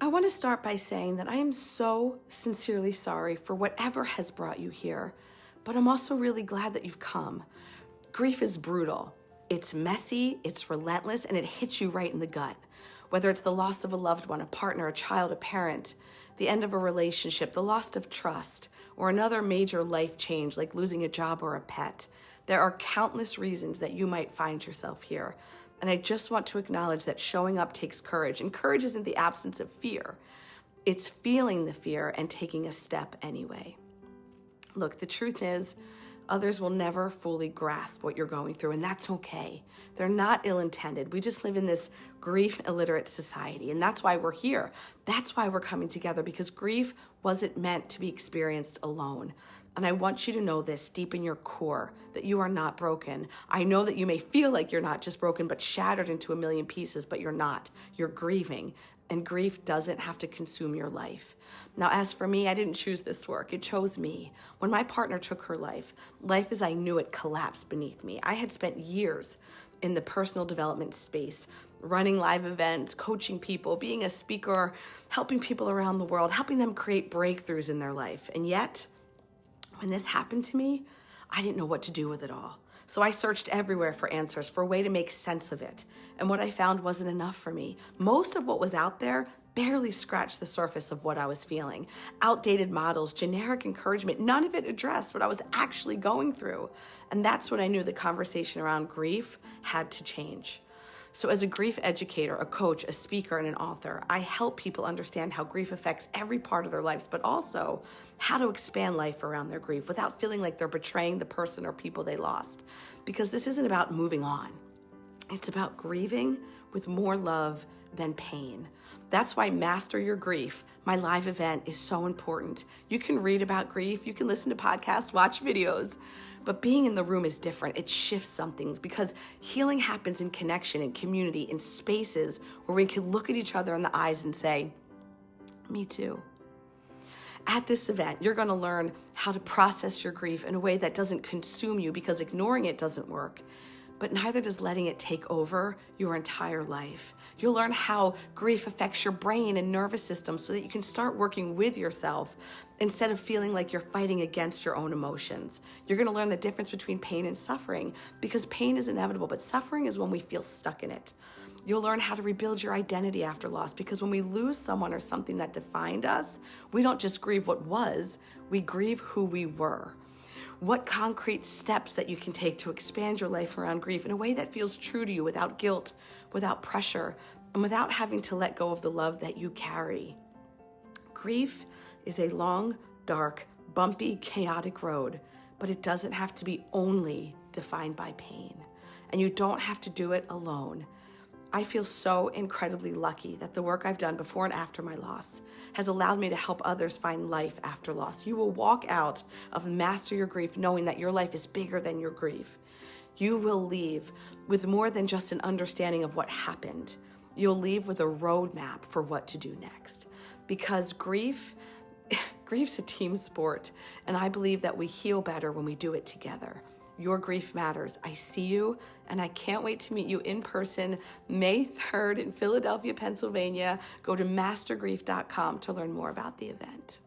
I want to start by saying that I am so sincerely sorry for whatever has brought you here, but I'm also really glad that you've come. Grief is brutal. It's messy, it's relentless, and it hits you right in the gut. Whether it's the loss of a loved one, a partner, a child, a parent, the end of a relationship, the loss of trust, or another major life change like losing a job or a pet, there are countless reasons that you might find yourself here. And I just want to acknowledge that showing up takes courage, and courage isn't the absence of fear. It's feeling the fear and taking a step anyway. Look, the truth is, others will never fully grasp what you're going through, and that's okay. They're not ill-intended. We just live in this grief-illiterate society, and that's why we're here. That's why we're coming together, because grief wasn't meant to be experienced alone. And I want you to know this deep in your core, that you are not broken. I know that you may feel like you're not just broken, but shattered into a million pieces, but you're not. You're grieving, and grief doesn't have to consume your life. Now, as for me, I didn't choose this work. It chose me. When my partner took her life as I knew it collapsed beneath me. I had spent years in the personal development space, running live events, coaching people, being a speaker, helping people around the world, helping them create breakthroughs in their life. And yet, when this happened to me, I didn't know what to do with it all. So I searched everywhere for answers, for a way to make sense of it. And what I found wasn't enough for me. Most of what was out there barely scratched the surface of what I was feeling. Outdated models, generic encouragement, none of it addressed what I was actually going through. And that's when I knew the conversation around grief had to change. So as a grief educator, a coach, a speaker, and an author, I help people understand how grief affects every part of their lives, but also how to expand life around their grief without feeling like they're betraying the person or people they lost. Because this isn't about moving on. It's about grieving with more love than pain. That's why Master Your Grief, my live event, is so important. You can read about grief, you can listen to podcasts, watch videos, but being in the room is different. It shifts some things because healing happens in connection, in community, in spaces where we can look at each other in the eyes and say, me too. At this event, you're going to learn how to process your grief in a way that doesn't consume you, because ignoring it doesn't work. But neither does letting it take over your entire life. You'll learn how grief affects your brain and nervous system so that you can start working with yourself instead of feeling like you're fighting against your own emotions. You're going to learn the difference between pain and suffering, because pain is inevitable, but suffering is when we feel stuck in it. You'll learn how to rebuild your identity after loss, because when we lose someone or something that defined us, we don't just grieve what was, we grieve who we were. What concrete steps that you can take to expand your life around grief in a way that feels true to you, without guilt, without pressure, and without having to let go of the love that you carry. Grief is a long, dark, bumpy, chaotic road, but it doesn't have to be only defined by pain. And you don't have to do it alone. I feel so incredibly lucky that the work I've done before and after my loss has allowed me to help others find life after loss. You will walk out of Master Your Grief knowing that your life is bigger than your grief. You will leave with more than just an understanding of what happened. You'll leave with a roadmap for what to do next. Because grief's a team sport, and I believe that we heal better when we do it together. Your grief matters. I see you, and I can't wait to meet you in person May 3rd in Philadelphia, Pennsylvania. Go to mastergrief.com to learn more about the event.